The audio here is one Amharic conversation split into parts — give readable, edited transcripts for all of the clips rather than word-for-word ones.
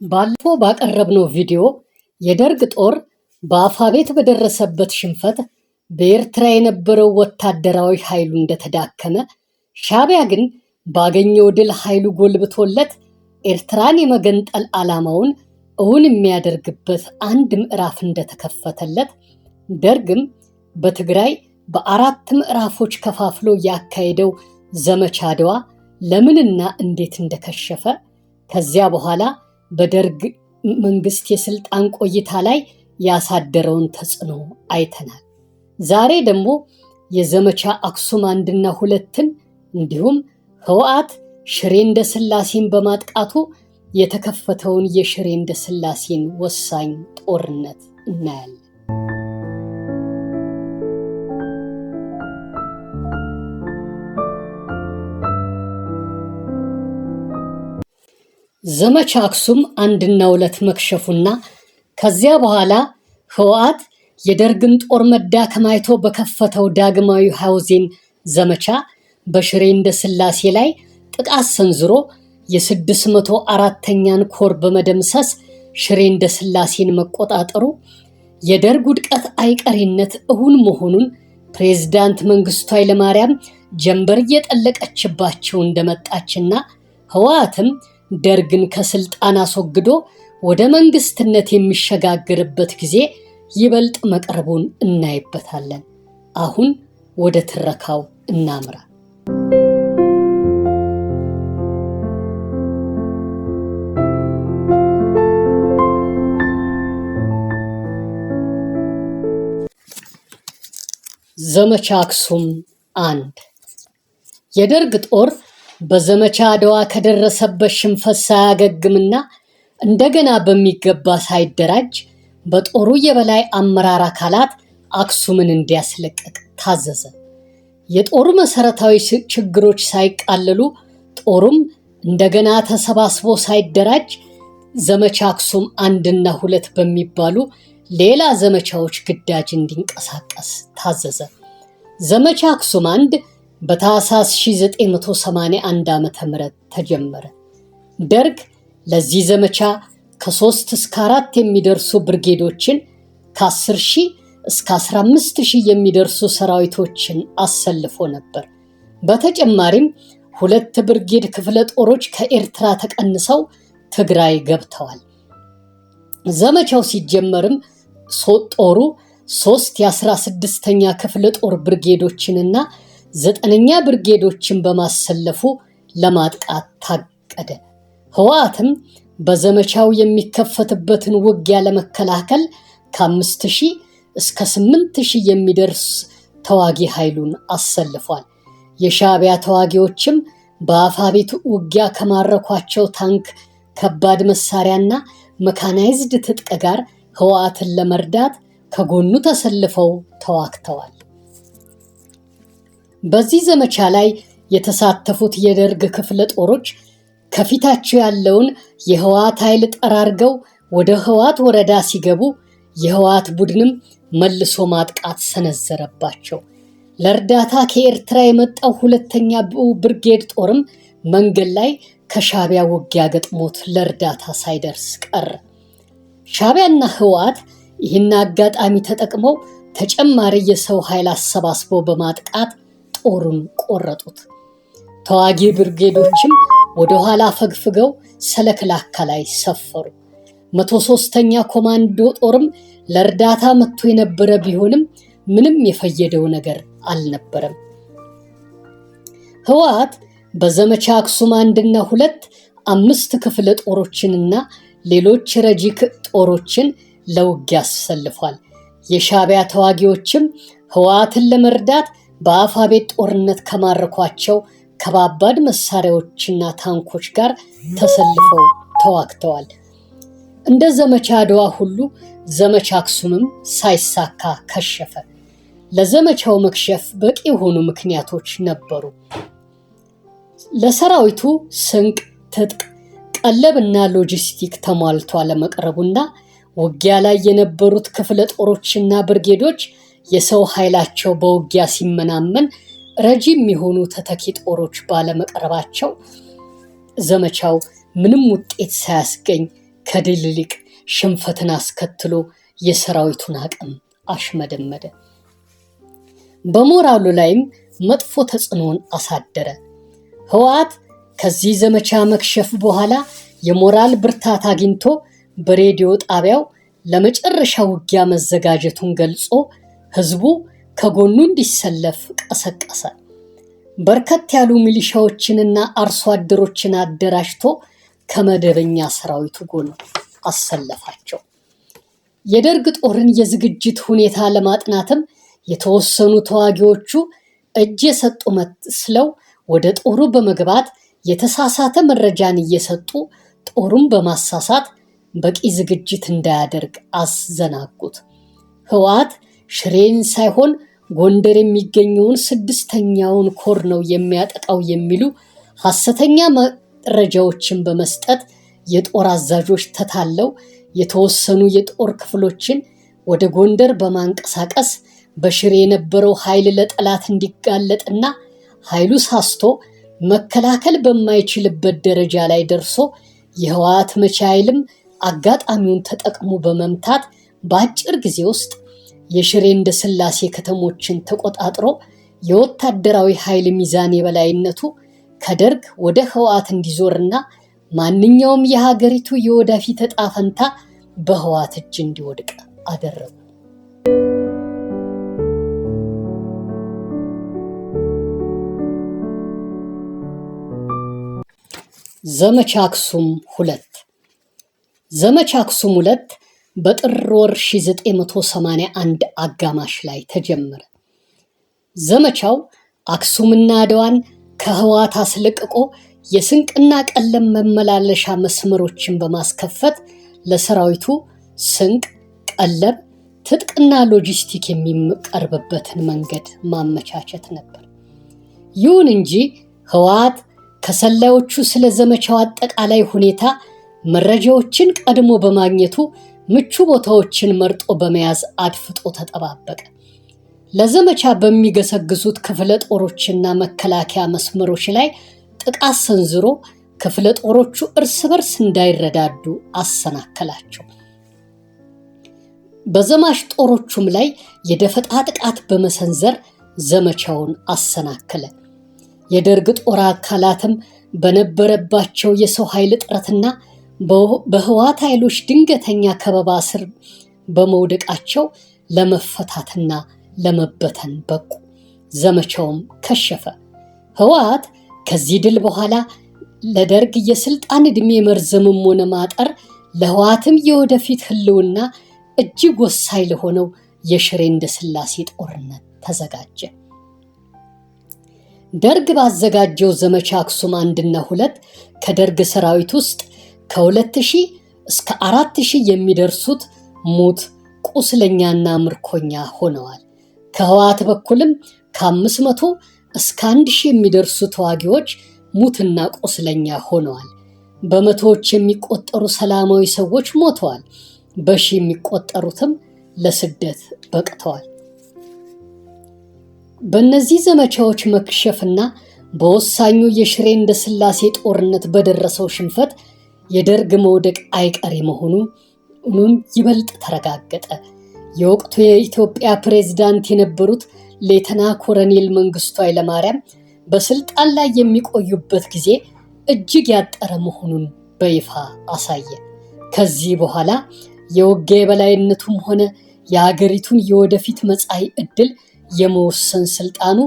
ባለፈው ባቀረብነው ቪዲዮ የደርግ ጦር በአፋቤት በደረሰበት ሽንፈት በኤርትራ የነበረው ወታደራዊ ኃይሉ እንደተዳከመ፣ ሻዕቢያ ግን ባገኘው ድል ኃይሉ ጎልብቶለት ኤርትራን የመገንጠል ዓላማውን እውን የሚያደርግበት አንድ ምዕራፍ እንደተከፈተለት፣ ደርግም በትግራይ በአራት ምዕራፎች ከፋፍሎ ያካሄደው ዘመቻ አድዋ ለምንና እንዴት እንደከሸፈ፣ ከዚያ በኋላ በደርግ መንግስት የስልጣን ቆይታ ላይ ያሳደረውን ተጽዕኖ አይተናል። ዛሬ ደግሞ የዘመቻ አክሱም 1 እና 2ን እንዲሁም ህወሓት ሽሬ እንዳስላሴን በማጥቃቱ የተከፈተውን የሽሬ እንዳስላሴን ወሳኝ ጦርነት እናያለን። ዘመቻ አክሱም 1 እና 2 መክሸፉና ከዚያ በኋላ ህወሓት የደርግን ጦር መዳከም አይቶ በከፈተው ዳግማዊ ሐውዜን ዘመቻ በሽሬ እንዳስላሴ ላይ ጥቃት ሰንዝሮ የ604ኛን ኮር በመደምሰስ ሽሬ እንዳስላሴን መቆጣጠሩ የደርግ ውድቀት አይቀሬነት እውን መሆኑን ፕሬዝዳንት መንግስቱ ኃይለማርያም ጀንበር እየጠለቀችባቸው እንደመጣችና ህወሓትም ደርግን ከስልጣን አስወግዶ ወደ መንግስትነት የሚሸጋገርበት ጊዜ ይበልጥ መቅረቡን እናይበታለን። አሁን ወደ ትረካው እናምራ። ዘመቻ አክሱም 1 የደርግ ጦር በዘመቻ አድዋ ከደረሰበት ሽንፈት ሳያገግምና እንደገና በሚገባ ሳይደራጅ በጦሩ የበላይ አመራር አካላት አክሱምን እንዲያስለቅቅ ታዘዘ። የጦሩ መሰረታዊ ችግሮች ሳይቃለሉ ጦሩም እንደገና ተሰባስቦ ሳይደራጅ ዘመቻ አክሱም 1 እና 2 በሚባሉ ሌላ ዘመቻዎች ግዳጅ እንዲንቀሳቀስ ታዘዘ። ዘመቻ አክሱም 1 በታህሳስ 1981 ዓ.ም ተጀመረ። ደርግ ለዚህ ዘመቻ ከ3 እስከ 4 የሚደርሱ ብርጌዶችን ከ10,000 እስከ 15,000 የሚደርሱ ሰራዊቶችን አሰልፎ ነበር። በተጨማሪም 2 ብርጌድ ክፍለ ጦሮች ከኤርትራ ተቀንሰው ትግራይ ገብተዋል። ዘመቻው ሲጀመርም ጦሩ 3 የ16ኛ ክፍለ ጦር ብርጌዶችንና 9ኛ ብርጌዶችን በማሰለፉ ለማጥቃት ታቀደ። ህወሓትም በዘመቻው የሚከፈትበትን ውጊያ ለመከላከል ከ5,000 እስከ 8,000 የሚደርስ ተዋጊ ኃይሉን አሰልፏል። የሻዕቢያ ተዋጊዎችም በአፋቤት ውጊያ ከማረኳቸው ታንክ፣ ከባድ መሳሪያና መካናይዝድ ትጥቅ ጋር ህወሓትን ለመርዳት ከጎኑ ተሰልፈው ተዋግተዋል። በዚህ ዘመቻ ላይ የተሳተፉት የደርግ ክፍለ ጦሮች ከፊታቸው ያለውን የህወሓት ኃይል ጠራርገው ወደ ህወሓት ወረዳ ሲገቡ የህወሓት ቡድንም መልሶ ማጥቃት ሰነዘረባቸው። ለእርዳታ ከኤርትራ የመጣው 2ኛ ብርጌድ ጦርም መንገድ ላይ ከሻዕቢያ ውጊያ ገጥሞት ለእርዳታ ሳይደርስ ቀረ። ሻዕቢያና ህወሓት ይህን አጋጣሚ ተጠቅመው ተጨማሪ የሰው ኃይል አሰባስበው በማጥቃት ጦሩን ቆረጡት። ተዋጊ ብርጌዶችም ወደ ኋላ ፈግፍገው ሰለክላካ ላይ ሰፈሩ። 103ኛ ኮማንዶ ጦርም ለእርዳታ መጥቶ የነበረ ቢሆንም ምንም የፈየደው ነገር አልነበረም። ህወሓት በዘመቻ አክሱም 1 እና 2 5 ክፍለ ጦሮችንና ሌሎች ረጂ ጦሮችን ለውጊያ አሰልፏል። የሻዕቢያ ተዋጊዎችም ህወሓትን ለመርዳት በአፋቤት ጦርነት ከማረኳቸው ከባባድ መሳሪያዎችና ታንኮች ጋር ተሰልፈው ተዋግተዋል። እንደ ዘመቻ አድዋ ሁሉ ዘመቻ አክሱምም ሳይሳካ ከሸፈ። ለዘመቻው መክሸፍ በቂ የሆኑ ምክንያቶች ነበሩ። ለሰራዊቱ ስንቅ፣ ትጥቅ፣ ቀለብና ሎጂስቲክ ተሟልቶ አለመቅረቡና ውጊያ ላይ የነበሩት ክፍለ ጦሮችና ብርጌዶች የሰው ኃይላቸው በውጊያ ሲመናመን ረጂ የሚሆኑ ተተኪ ጦሮች ባለመቅረባቸው ዘመቻው ምንም ውጤት ሳያስገኝ ከድል ይልቅ ሽንፈትን አስከትሎ የሰራዊቱን አቅም አሽመደመደ። በሞራሉ ላይም መጥፎ ተጽዕኖን አሳደረ። ህወሓት ከዚህ ዘመቻ መክሸፍ በኋላ የሞራል ብርታት አግኝቶ በሬዲዮ ጣቢያው ለመጨረሻ ውጊያ መዘጋጀቱን ገልጾ ህዝቡ ከጎኑ እንዲሰለፍ ቀሰቀሰ። በርከት ያሉ ሚሊሻዎችንና አርሶ አደሮችን አደራጅቶ ከመደበኛ ሰራዊቱ ጎን አሰለፋቸው። የደርግ ጦርን የዝግጅት ሁኔታ ለማጥናትም የተወሰኑ ተዋጊዎቹ እጅ የሰጡ መስለው ወደ ጦሩ በመግባት የተሳሳተ መረጃን እየሰጡ ጦሩን በማሳሳት በቂ ዝግጅት እንዳያደርግ አዘናጉት። ህወሓት ሽሬን ሳይሆን ጎንደር የሚገኘውን 6ኛውን ኮር ነው የሚያጠቃው የሚሉ ሐሰተኛ መረጃዎችን በመስጠት የጦር አዛዦች ተታለው የተወሰኑ የጦር ክፍሎችን ወደ ጎንደር በማንቀሳቀስ በሽሬ የነበረው ኃይል ለጠላት እንዲጋለጥና ኃይሉ ሳስቶ መከላከል በማይችልበት ደረጃ ላይ ደርሶ የህወሓት መቻ ኃይልም አጋጣሚውን ተጠቅሞ በመምታት በአጭር ጊዜ ውስጥ የሽሬ እንደ ስላሴ ከተሞችን ተቆጣጥሮ የወታደራዊ ኃይል ሚዛን የበላይነቱ ከደርግ ወደ ህወሓት እንዲዞርና ማንኛውም የሀገሪቱ የወደፊት ዕጣ ፈንታ በህወሓት እጅ እንዲወድቅ አደረጉ። ዘመቻ አክሱም 2 ዘመቻ አክሱም 2 በጥር ወር 1981 አጋማሽ ላይ ተጀመረ። ዘመቻው አክሱምና አድዋን ከህወሓት አስለቅቆ የስንቅና ቀለም መመላለሻ መስመሮችን በማስከፈት ለሰራዊቱ ስንቅ፣ ቀለብ፣ ትጥቅና ሎጂስቲክ የሚቀርብበትን መንገድ ማመቻቸት ነበር። ይሁን እንጂ ህወሓት ከሰላዮቹ ስለ ዘመቻው አጠቃላይ ሁኔታ መረጃዎችን ቀድሞ በማግኘቱ ምቹ ቦታዎችን መርጦ በመያዝ አድፍጦ ተጠባበቀ። ለዘመቻ በሚገሰግሱት ክፍለ ጦሮችና መከላከያ መስመሮች ላይ ጥቃት ሰንዝሮ ክፍለ ጦሮቹ እርስ በርስ እንዳይረዳዱ አሰናከላቸው። በዘማች ጦሮቹም ላይ የደፈጣ ጥቃት በመሰንዘር ዘመቻውን አሰናከለ። የደርግ ጦር አካላትም በነበረባቸው የሰው ኃይል እጥረትና በህወሓት ኃይሎች ድንገተኛ ከበባ ስር በመውደቃቸው ለመፈታትና ለመበተን በቁ። ዘመቻውም ከሸፈ። ህወሓት ከዚህ ድል በኋላ ለደርግ የስልጣን ዕድሜ መርዘምም ሆነ ማጠር ለህወሓትም የወደፊት ህልውና እጅግ ወሳኝ ለሆነው የሽሬ እንደ ስላሴ ጦርነት ተዘጋጀ። ደርግ ባዘጋጀው ዘመቻ አክሱም 1ና 2 ከደርግ ሰራዊት ውስጥ ከ2000 እስከ 4000 የሚደርሱት ሙት፣ ቁስለኛና ምርኮኛ ሆነዋል። ከህወሓት በኩልም ከ500 እስከ 1000 የሚደርሱ ተዋጊዎች ሙትና ቁስለኛ ሆነዋል። በመቶዎች የሚቆጠሩ ሰላማዊ ሰዎች ሞተዋል። በሺህ የሚቆጠሩትም ለስደት በቅተዋል። በእነዚህ ዘመቻዎች መክሸፍና በወሳኙ የሽሬ እንደ ስላሴ ጦርነት በደረሰው ሽንፈት የደርግ መውደቅ አይቀሬ መሆኑን ይበልጥ ተረጋገጠ። የወቅቱ የኢትዮጵያ ፕሬዝዳንት የነበሩት ሌተና ኮሎኔል መንግስቱ ኃይለማርያም በስልጣን ላይ የሚቆዩበት ጊዜ እጅግ ያጠረ መሆኑን በይፋ አሳየ። ከዚህ በኋላ የውጊያ የበላይነቱም ሆነ የሀገሪቱን የወደፊት መጻኢ ዕድል የመወሰን ስልጣኑ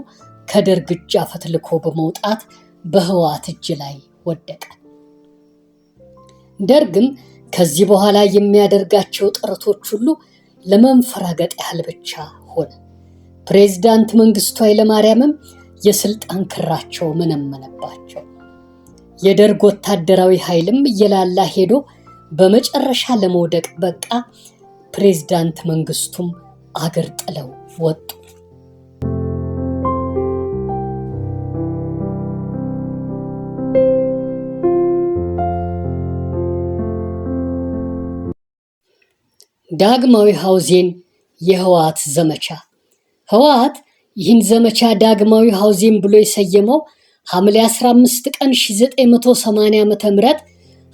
ከደርግ እጅ አፈትልኮ በመውጣት በህወሓት እጅ ላይ ወደቀ። ደርግም ከዚህ በኋላ የሚያደርጋቸው ጥረቶች ሁሉ ለመንፈራገጥ ያህል ብቻ ሆነ። ፕሬዝዳንት መንግስቱ ኃይለማርያምም የስልጣን ክራቸው መነመነባቸው። የደርግ ወታደራዊ ኃይልም እየላላ ሄዶ በመጨረሻ ለመውደቅ በቃ። ፕሬዝዳንት መንግስቱም አገር ጥለው ወጡ። ዳግማዊ ሐውዜን የህወሓት ዘመቻ። ህወሓት ይህን ዘመቻ ዳግማዊ ሐውዜን ብሎ የሰየመው ሐምሌ 15 ቀን 1980 ዓ.ም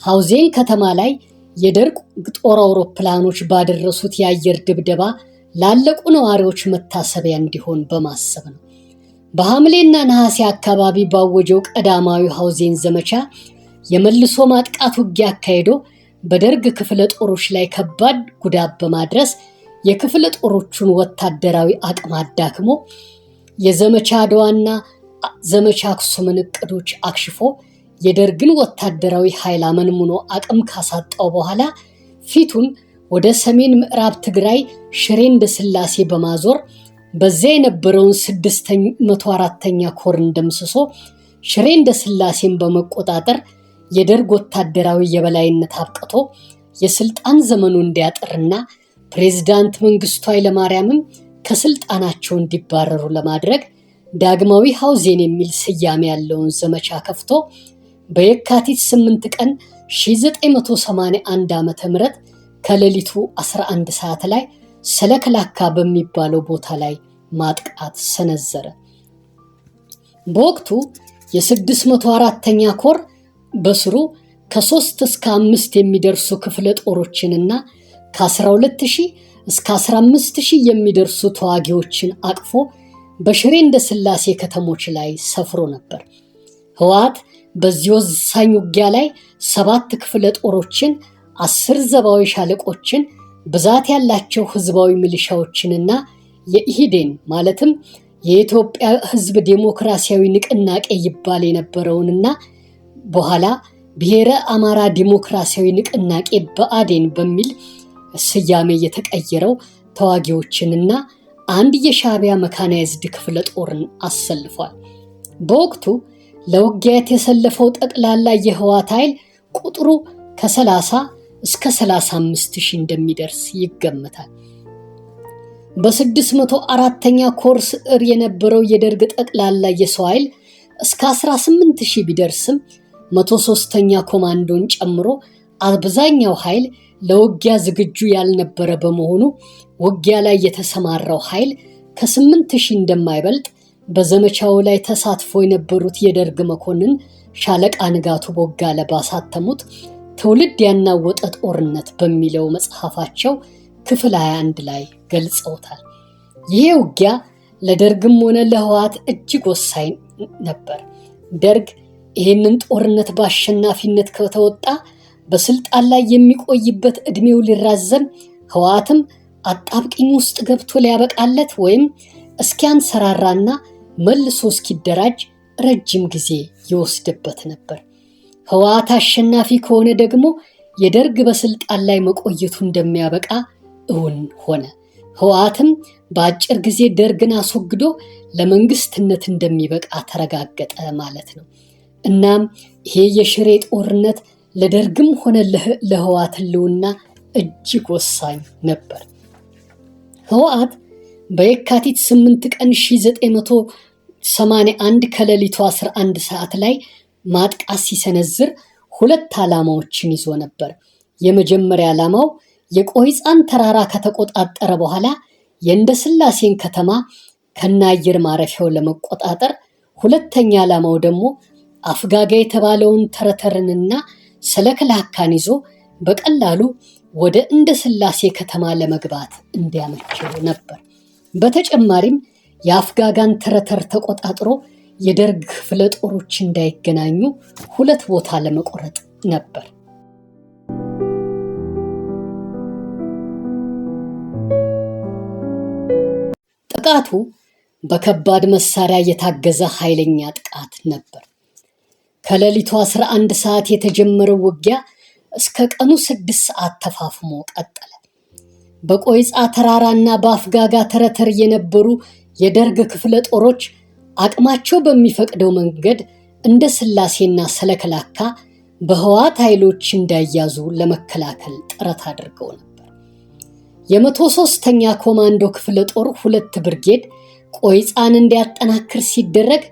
ሐውዜን ከተማ ላይ የደርግ ጦር አውሮፕላኖች ባደረሱት የአየር ድብደባ ላለቁ ነዋሪዎች መታሰቢያ እንዲሆን በማሰብ ነው። በሐምሌና ነሐሴ አካባቢ ባወጀው ቀዳማዊ ሐውዜን ዘመቻ የመልሶ ማጥቃት ውጊያ አካሂዶ በደርግ ክፍለ ጦሮች ላይ ከባድ ጉዳት በማድረስ የክፍለ ጦሮቹን ወታደራዊ አቅም አዳክሞ የዘመቻ አድዋና ዘመቻ አክሱምን እቅዶች አክሽፎ የደርግን ወታደራዊ ኃይል አመንምኖ አቅም ካሳጣው በኋላ ፊቱን ወደ ሰሜን ምዕራብ ትግራይ ሽሬ እንዳስላሴ በማዞር በዚያ የነበረውን 604ኛ ኮርን ደምስሶ ሽሬ እንዳስላሴን በመቆጣጠር የደርግ ወታደራዊ የበላይነት አብቅቶ የስልጣን ዘመኑ እንዲያጥርና ፕሬዝዳንት መንግስቱ ኃይለማርያምም ከስልጣናቸው እንዲባረሩ ለማድረግ ዳግማዊ ሐውዜን የሚል ስያሜ ያለውን ዘመቻ ከፍቶ በየካቲት 8 ቀን 1981 ዓ.ም ከሌሊቱ 11 ሰዓት ላይ ሰለክላካ በሚባለው ቦታ ላይ ማጥቃት ሰነዘረ። በወቅቱ የ604ኛ ኮር በስሩ ከ3 እስከ 5 የሚደርሱ ክፍለ ጦሮችንና ከ12000 እስከ 15000 የሚደርሱ ተዋጊዎችን አቅፎ በሽሬ እንዳስላሴ ከተሞች ላይ ሰፍሮ ነበር። ህወሓት በዚህ ወሳኝ ውጊያ ላይ 7 ክፍለ ጦሮችን፣ 10 ዘባዊ ሻለቆችን፣ ብዛት ያላቸው ህዝባዊ ሚሊሻዎችንና የኢህዴን ማለትም የኢትዮጵያ ህዝብ ዴሞክራሲያዊ ንቅናቄ ይባል የነበረውንና በኋላ ብሔረ አማራ ዴሞክራሲያዊ ንቅናቄ ብአዴን በሚል ስያሜ የተቀየረው ተዋጊዎችንና አንድ የሻዕቢያ መካናይዝድ ክፍለ ጦርን አሰልፏል። በወቅቱ ለውጊያ የተሰለፈው ጠቅላላ የህወሓት ኃይል ቁጥሩ ከ30 እስከ 35000 እንደሚደርስ ይገመታል። በ604ኛ ኮር ስር የነበረው የደርግ ጠቅላላ የሰው ኃይል እስከ 18000 ቢደርስም 103ኛ ኮማንዶን ጨምሮ አብዛኛው ኃይል ለውጊያ ዝግጁ ያልነበረ በመሆኑ ውጊያ ላይ የተሰማራው ኃይል ከ8000 እንደማይበልጥ በዘመቻው ላይ ተሳትፎ የነበሩት የደርግ መኮንን ሻለቃ ንጋቱ ቦጋለ ባሳተሙት ትውልድ ያናወጠ ጦርነት በሚለው መጽሐፋቸው ክፍል 21 ላይ ገልጸውታል። ይህ ውጊያ ለደርግም ሆነ ለህወሓት እጅግ ወሳኝ ነበር። ደርግ ይህንን ጦርነት በአሸናፊነት ከተወጣ በስልጣን ላይ የሚቆይበት እድሜው ሊራዘም፣ ህወሓትም አጣብቂኝ ውስጥ ገብቶ ሊያበቃለት ወይም እስኪያንሰራራና መልሶ እስኪደራጅ ረጅም ጊዜ ይወስድበት ነበር። ህወሓት አሸናፊ ከሆነ ደግሞ የደርግ በስልጣን ላይ መቆየቱ እንደሚያበቃ እውን ሆነ። ህወሓትም በአጭር ጊዜ ደርግን አስወግዶ ለመንግስትነት እንደሚበቃ ተረጋገጠ ማለት ነው። እናም ይሄ የሽሬ ጦርነት ለደርግም ሆነ ለህወሓት ህልውና እጅግ ወሳኝ ነበር። ህወሓት በየካቲት 8 ቀን 1981 ከሌሊቱ 11 ሰዓት ላይ ማጥቃት ሲሰነዝር 2 ዓላማዎችን ይዞ ነበር። የመጀመሪያ ዓላማው የቆይጻን ተራራ ከተቆጣጠረ በኋላ የእንደስላሴን ከተማ ከነአየር ማረፊያው ለመቆጣጠር፣ ሁለተኛ ዓላማው ደግሞ አፍጋጋ የተባለውን ተረተርንና ሰለክላካን ይዞ በቀላሉ ወደ እንደስላሴ ከተማ ለመግባት እንዲያመቸው ነበር። በተጨማሪም የአፍጋጋን ተረተር ተቆጣጥሮ የደርግ ክፍለ ጦሮች እንዳይገናኙ 2 ቦታ ለመቆረጥ ነበር። ጥቃቱ በከባድ መሳሪያ የታገዘ ኃይለኛ ጥቃት ነበር። ከሌሊቱ 11 ሰዓት የተጀመረው ውጊያ እስከ ቀኑ 6 ሰዓት ተፋፍሞ ቀጠለ። በቆይጻ ተራራና በአፍጋጋ ተረተር የነበሩ የደርግ ክፍለ ጦሮች አቅማቸው በሚፈቅደው መንገድ እንደስላሴና ሰለክላካ በህወሓት ኃይሎች እንዳያዙ ለመከላከል ጥረት አድርገው ነበር። የ103ኛ ኮማንዶ ክፍለ ጦር 2 ብርጌድ ቆይጻን እንዲያጠናክር ሲደረግ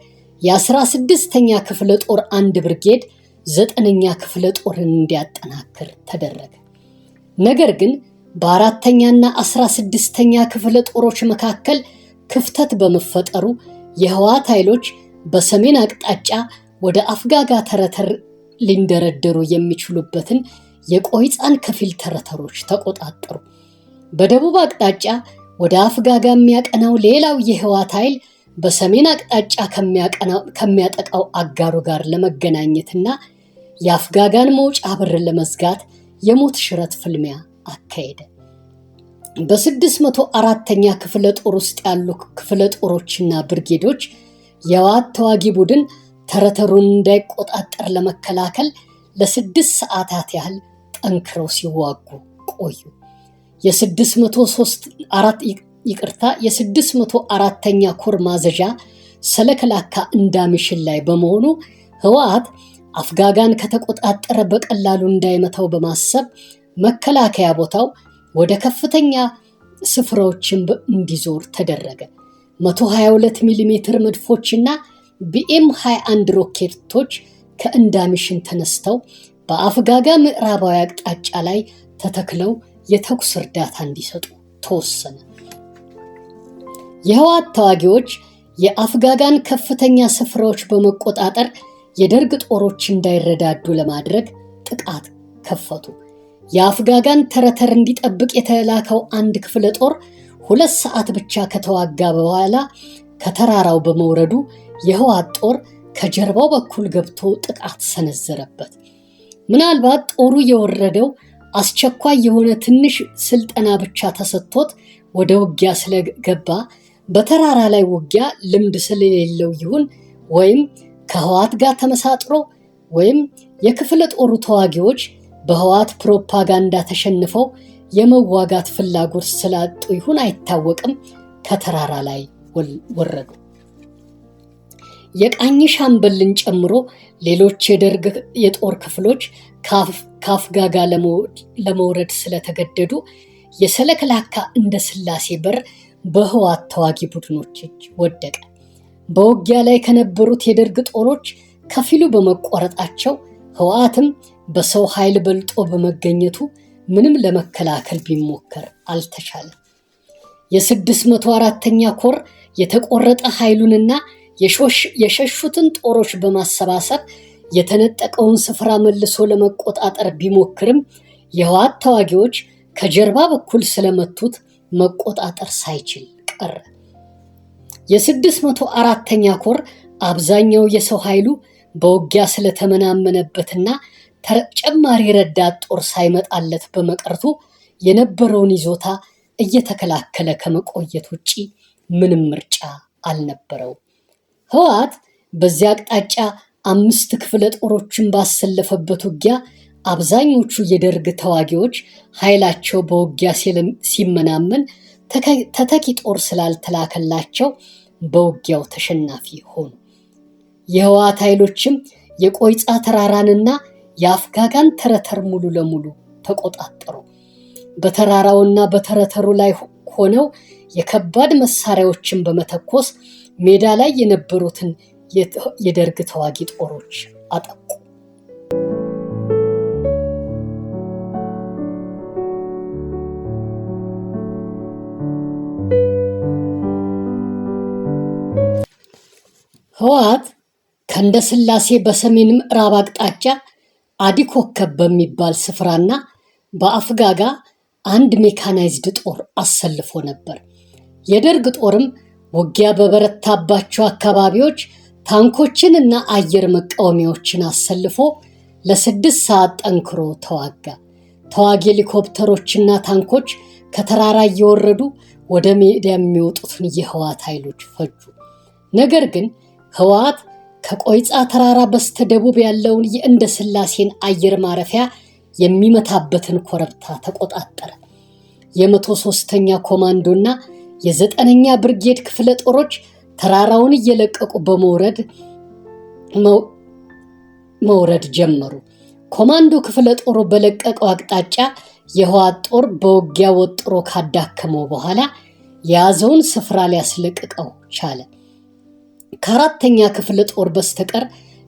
የ16ኛ ክፍለ ጦር 1 ብርጌድ 9ኛ ክፍለ ጦርን እንዲያጠናክር ተደረገ። ነገር ግን በ4ኛና 16ኛ ክፍለ ጦሮች መካከል ክፍተት በመፈጠሩ የህወሓት ኃይሎች በሰሜን አቅጣጫ ወደ አፍጋጋ ተረተር ሊንደረደሩ የሚችሉበትን የቆይጻን ከፊል ተረተሮች ተቆጣጠሩ። በደቡብ አቅጣጫ ወደ አፍጋጋ የሚያቀናው ሌላው የህወሓት ኃይል በሰሜን አቅጣጫ ከሚያጠቃው አጋሩ ጋር ለመገናኘትና የአፍጋጋን መውጫ በር ለመዝጋት የሞት ሽረት ፍልሚያ አካሄደ። በ604ኛ ክፍለ ጦር ውስጥ ያሉ ክፍለ ጦሮችና ብርጌዶች የህወሓት ተዋጊ ቡድን ተረተሩን እንዳይቆጣጠር ለመከላከል ለ6 ሰዓታት ያህል ጠንክረው ሲዋጉ ቆዩ። የ604ኛ ኮር ማዘዣ ሰለክላካ እንዳሚሽን ላይ በመሆኑ ህወሓት አፍጋጋን ከተቆጣጠረ በቀላሉ እንዳይመታው በማሰብ መከላከያ ቦታው ወደ ከፍተኛ ስፍራዎችን እንዲዞር ተደረገ። 122 ሚሜ መድፎችና ቢኤም 21 ሮኬቶች ከእንዳሚሽን ተነስተው በአፍጋጋ ምዕራባዊ አቅጣጫ ላይ ተተክለው የተኩስ እርዳታ እንዲሰጡ ተወሰነ። የህወሓት ተዋጊዎች የአፍጋጋን ከፍተኛ ስፍራዎች በመቆጣጠር የደርግ ጦሮች እንዳይረዳዱ ለማድረግ ጥቃት ከፈቱ። የአፍጋጋን ተረተር እንዲጠብቅ የተላከው አንድ ክፍለ ጦር 2 ሰዓት ብቻ ከተዋጋ በኋላ ከተራራው በመውረዱ የህወሓት ጦር ከጀርባው በኩል ገብቶ ጥቃት ሰነዘረበት። ምናልባት ጦሩ የወረደው አስቸኳይ የሆነ ትንሽ ስልጠና ብቻ ተሰጥቶት ወደ ውጊያ ስለገባ በተራራ ላይ ውጊያ ልምድ ስለሌለው ይሁን ወይም ከህወሓት ጋር ተመሳጥሮ ወይም የክፍለ ጦሩ ተዋጊዎች በህወሓት ፕሮፓጋንዳ ተሸንፈው የመዋጋት ፍላጎት ስላጡ ይሁን አይታወቅም፣ ከተራራ ላይ ወረዱ። የቃኝ ሻምበልን ጨምሮ ሌሎች የደርግ የጦር ክፍሎች ከአፍጋጋ ለመውረድ ስለተገደዱ የሰለክላካ እንደ ስላሴ በር በህወሓት ተዋጊ ቡድኖች እጅ ወደቀ። በውጊያ ላይ ከነበሩት የደርግ ጦሮች ከፊሉ በመቆረጣቸው ህወሓትም በሰው ኃይል በልጦ በመገኘቱ ምንም ለመከላከል ቢሞከር አልተቻለም። የ604ኛ ኮር የተቆረጠ ኃይሉንና የሸሹትን ጦሮች በማሰባሰብ የተነጠቀውን ስፍራ መልሶ ለመቆጣጠር ቢሞክርም የህወሓት ተዋጊዎች ከጀርባ በኩል ስለመቱት መቆጣጠር ሳይችል ቀረ። የ604ኛ ኮር አብዛኛው የሰው ኃይሉ በውጊያ ስለተመናመነበትና ተጨማሪ ረዳት ጦር ሳይመጣለት በመቅረቱ የነበረውን ይዞታ እየተከላከለ ከመቆየት ውጪ ምንም ምርጫ አልነበረው። ህወሓት በዚያ አቅጣጫ 5 ክፍለ ጦሮችን ባሰለፈበት ውጊያ አብዛኞቹ የደርግ ተዋጊዎች ኃይላቸው በውጊያ ሲመናመን ተተኪ ጦር ስላልተላከላቸው በውጊያው ተሸናፊ ሆኑ። የህወሓት ኃይሎችም የቆይጻ ተራራንና የአፍጋጋን ተረተር ሙሉ ለሙሉ ተቆጣጠሩ። በተራራውና በተረተሩ ላይ ሆነው የከባድ መሳሪያዎችን በመተኮስ ሜዳ ላይ የነበሩትን የደርግ ተዋጊ ጦሮች አጠቁ። ህወሓት ከእንደ ስላሴ በሰሜን ምዕራብ አቅጣጫ አዲኮከብ በሚባል ስፍራና በአፍጋጋ አንድ ሜካናይዝድ ጦር አሰልፎ ነበር። የደርግ ጦርም ውጊያ በበረታባቸው አካባቢዎች ታንኮችን እና አየር መቃወሚያዎችን አሰልፎ ለ6 ሰዓት ጠንክሮ ተዋጋ። ተዋጊ ሄሊኮፕተሮችና ታንኮች ከተራራ እየወረዱ ወደ ሜዳ የሚወጡትን የህወሓት ኃይሎች ፈጁ። ነገር ግን ህወሓት ከቆይጻ ተራራ በስተደቡብ ያለውን የእንደ ስላሴን አየር ማረፊያ የሚመታበትን ኮረብታ ተቆጣጠረ። የ103ኛ ኮማንዶና የ9ኛ ብርጌድ ክፍለ ጦሮች ተራራውን እየለቀቁ መውረድ ጀመሩ። ኮማንዶ ክፍለ ጦሩ በለቀቀው አቅጣጫ የህወሓት ጦር በውጊያ ወጥሮ ካዳከመው በኋላ የያዘውን ስፍራ ሊያስለቅቀው ቻለ። ከ4ኛ ክፍለ ጦር በስተቀር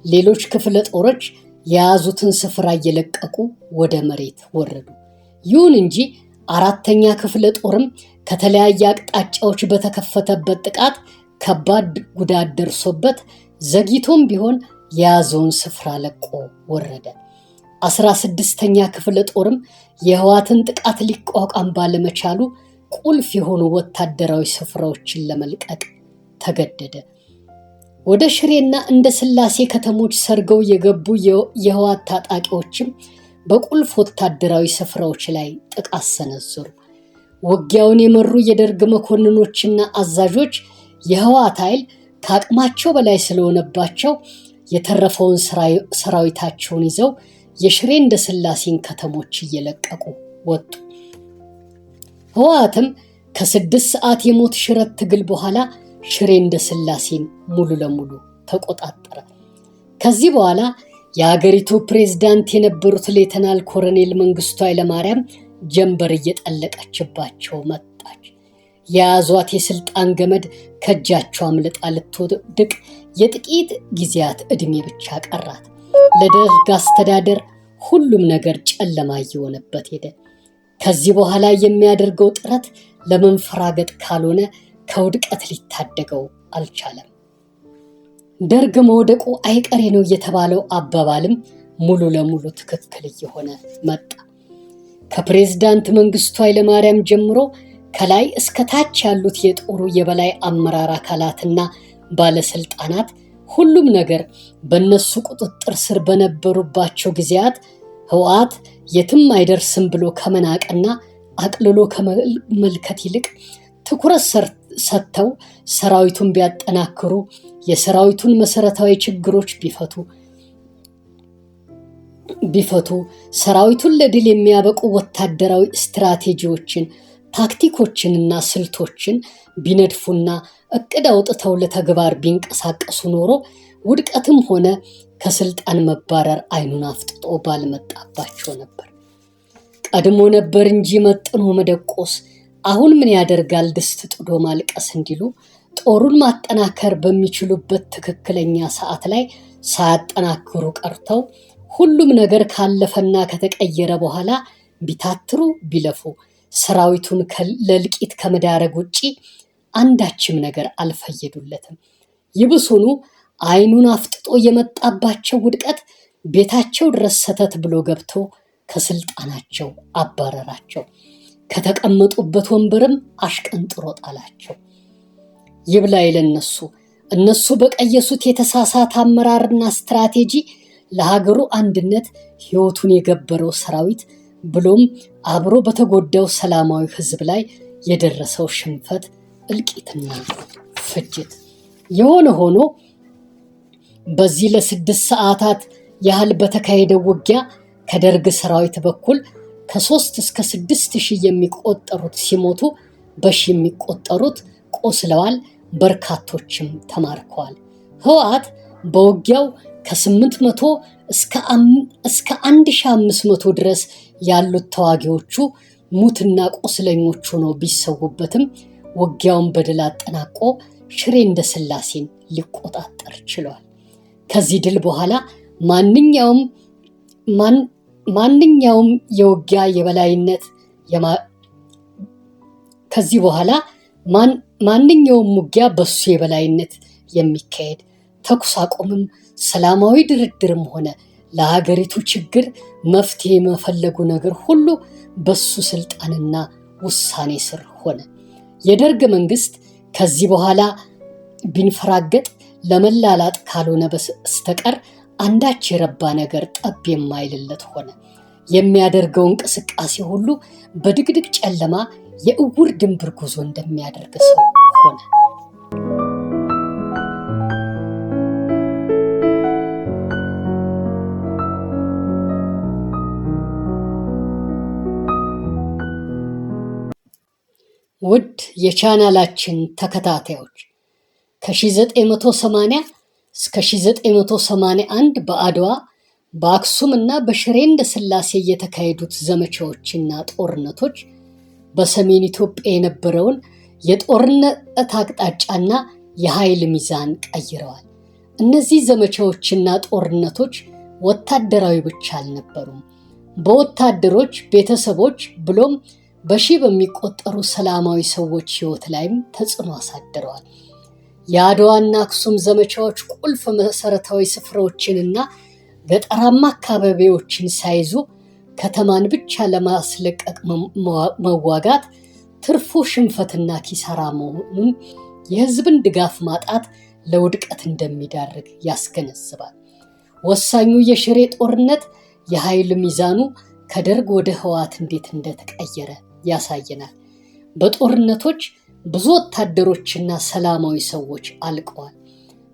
ሌሎች ክፍለ ጦሮች የያዙትን ስፍራ እየለቀቁ ወደ መሬት ወረዱ። ይሁን እንጂ 4ኛ ክፍለ ጦርም ከተለያየ አቅጣጫዎች በተከፈተበት ጥቃት ከባድ ጉዳት ደርሶበት ዘግይቶም ቢሆን የያዘውን ስፍራ ለቆ ወረደ። 16ኛ ክፍለ ጦርም የህወሓትን ጥቃት ሊቋቋም ባለመቻሉ ቁልፍ የሆኑ ወታደራዊ ስፍራዎችን ለመልቀቅ ተገደደ። ወደ ሽሬና እንደ ስላሴ ከተሞች ሰርገው የገቡ የህወሓት ታጣቂዎችም በቁልፍ ወታደራዊ ስፍራዎች ላይ ጥቃት ሰነዘሩ። ውጊያውን የመሩ የደርግ መኮንኖችና አዛዦች የህወሓት ኃይል ከአቅማቸው በላይ ስለሆነባቸው የተረፈውን ሰራዊታቸውን ይዘው የሽሬ እንደ ስላሴን ከተሞች እየለቀቁ ወጡ። ህወሓትም ከ6 ሰዓት የሞት ሽረት ትግል በኋላ ሽሬ እንደ ስላሴን ሙሉ ለሙሉ ተቆጣጠረ። ከዚህ በኋላ የሀገሪቱ ፕሬዝዳንት የነበሩት ሌተናል ኮሎኔል መንግስቱ ኃይለማርያም ጀንበር እየጠለቀችባቸው መጣች። የያዟት የስልጣን ገመድ ከእጃቸው አምልጣ ልትወድቅ የጥቂት ጊዜያት ዕድሜ ብቻ ቀራት። ለደርግ አስተዳደር ሁሉም ነገር ጨለማ እየሆነበት ሄደ። ከዚህ በኋላ የሚያደርገው ጥረት ለመንፈራገጥ ካልሆነ ከውድቀት ሊታደገው አልቻለም። ደርግ መውደቁ አይቀሬ ነው የተባለው አባባልም ሙሉ ለሙሉ ትክክል እየሆነ መጣ። ከፕሬዝዳንት መንግስቱ ኃይለማርያም ጀምሮ ከላይ እስከ ታች ያሉት የጦሩ የበላይ አመራር አካላትና ባለስልጣናት ሁሉም ነገር በእነሱ ቁጥጥር ስር በነበሩባቸው ጊዜያት ህወሓት የትም አይደርስም ብሎ ከመናቅና አቅልሎ ከመመልከት ይልቅ ትኩረት ሰጥተው ሰራዊቱን ቢያጠናክሩ፣ የሰራዊቱን መሰረታዊ ችግሮች ቢፈቱ ሰራዊቱን ለድል የሚያበቁ ወታደራዊ ስትራቴጂዎችን፣ ታክቲኮችንና ስልቶችን ቢነድፉና እቅድ አውጥተው ለተግባር ቢንቀሳቀሱ ኖሮ ውድቀትም ሆነ ከስልጣን መባረር አይኑን አፍጥጦ ባልመጣባቸው ነበር። ቀድሞ ነበር እንጂ መጥኖ መደቆስ አሁን ምን ያደርጋል ድስት ጥዶ ማልቀስ እንዲሉ ጦሩን ማጠናከር በሚችሉበት ትክክለኛ ሰዓት ላይ ሳያጠናክሩ ቀርተው ሁሉም ነገር ካለፈና ከተቀየረ በኋላ ቢታትሩ ቢለፉ ሰራዊቱን ለልቂት ከመዳረግ ውጪ አንዳችም ነገር አልፈየዱለትም። ይብሱኑ አይኑን አፍጥጦ የመጣባቸው ውድቀት ቤታቸው ድረስ ሰተት ብሎ ገብቶ ከስልጣናቸው አባረራቸው። ከተቀመጡበት ወንበርም አሽቀንጥሮ ጣላቸው። ይብላኝ ለነሱ። እነሱ በቀየሱት የተሳሳተ አመራርና ስትራቴጂ ለሀገሩ አንድነት ህይወቱን የገበረው ሰራዊት ብሎም አብሮ በተጎዳው ሰላማዊ ህዝብ ላይ የደረሰው ሽንፈት፣ እልቂትና ፍጅት። የሆነ ሆኖ በዚህ ለ6 ሰዓታት ያህል በተካሄደው ውጊያ ከደርግ ሰራዊት በኩል ከ3 እስከ 6 ሺህ የሚቆጠሩት ሲሞቱ፣ በሺ የሚቆጠሩት ቆስለዋል፣ በርካቶችም ተማርከዋል። ህወሓት በውጊያው ከ800 እስከ 1500 ድረስ ያሉት ተዋጊዎቹ ሙትና ቆስለኞች ሆነው ቢሰዉበትም ውጊያውን በድል አጠናቆ ሽሬ እንደ ስላሴን ሊቆጣጠር ችሏል። ከዚህ ድል በኋላ ማንኛውም የውጊያ የበላይነት ማንኛውም ውጊያ በሱ የበላይነት የሚካሄድ ተኩስ አቁምም ሰላማዊ ድርድርም ሆነ ለሀገሪቱ ችግር መፍትሄ የመፈለጉ ነገር ሁሉ በሱ ስልጣንና ውሳኔ ስር ሆነ። የደርግ መንግስት ከዚህ በኋላ ቢንፈራገጥ ለመላላጥ ካልሆነ በስተቀር አንዳች የረባ ነገር ጠብ የማይልለት ሆነ። የሚያደርገው እንቅስቃሴ ሁሉ በድቅድቅ ጨለማ የእውር ድንብር ጉዞ እንደሚያደርግ ሰው ሆነ። ውድ የቻናላችን ተከታታዮች ከ1980 እስከ 1981 በአድዋ በአክሱም እና በሽሬ እንደ ስላሴ የተካሄዱት ዘመቻዎችና ጦርነቶች በሰሜን ኢትዮጵያ የነበረውን የጦርነት አቅጣጫና የኃይል ሚዛን ቀይረዋል። እነዚህ ዘመቻዎችና ጦርነቶች ወታደራዊ ብቻ አልነበሩም። በወታደሮች ቤተሰቦች ብሎም በሺህ በሚቆጠሩ ሰላማዊ ሰዎች ህይወት ላይም ተጽዕኖ አሳድረዋል። የአድዋና አክሱም ዘመቻዎች ቁልፍ መሰረታዊ ስፍራዎችንና ገጠራማ አካባቢዎችን ሳይዙ ከተማን ብቻ ለማስለቀቅ መዋጋት ትርፉ ሽንፈትና ኪሳራ መሆኑን የህዝብን ድጋፍ ማጣት ለውድቀት እንደሚዳርግ ያስገነዝባል። ወሳኙ የሽሬ ጦርነት የኃይል ሚዛኑ ከደርግ ወደ ህወሓት እንዴት እንደተቀየረ ያሳየናል። በጦርነቶች ብዙ ወታደሮችና ሰላማዊ ሰዎች አልቀዋል።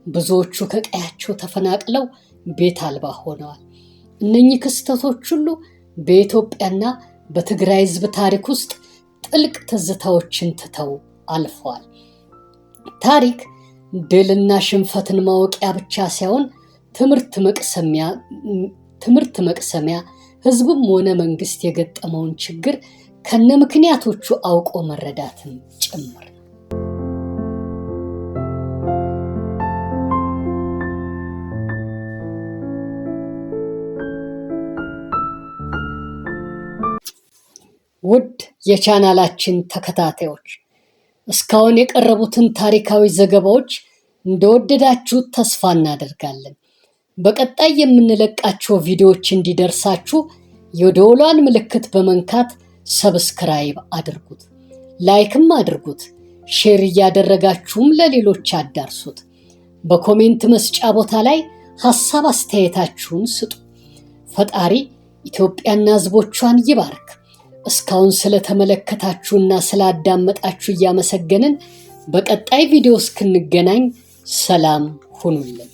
ብዙዎቹ ከቀያቸው ተፈናቅለው ቤት አልባ ሆነዋል። እነኚህ ክስተቶች ሁሉ በኢትዮጵያና በትግራይ ህዝብ ታሪክ ውስጥ ጥልቅ ትዝታዎችን ትተው አልፈዋል። ታሪክ ድልና ሽንፈትን ማወቂያ ብቻ ሳይሆን ትምህርት መቅሰሚያ፣ ህዝብም ሆነ መንግስት የገጠመውን ችግር ከነ ምክንያቶቹ አውቆ መረዳትን ጭምር ነው። ውድ የቻናላችን ተከታታዮች እስካሁን የቀረቡትን ታሪካዊ ዘገባዎች እንደወደዳችሁት ተስፋ እናደርጋለን። በቀጣይ የምንለቃቸው ቪዲዮዎች እንዲደርሳችሁ የደወሏን ምልክት በመንካት ሰብስክራይብ አድርጉት፣ ላይክም አድርጉት፣ ሼር እያደረጋችሁም ለሌሎች አዳርሱት። በኮሜንት መስጫ ቦታ ላይ ሐሳብ አስተያየታችሁን ስጡ። ፈጣሪ ኢትዮጵያና ህዝቦቿን ይባርክ። እስካሁን ስለተመለከታችሁና ስላዳመጣችሁ እያመሰገንን በቀጣይ ቪዲዮ እስክንገናኝ ሰላም ሁኑልን።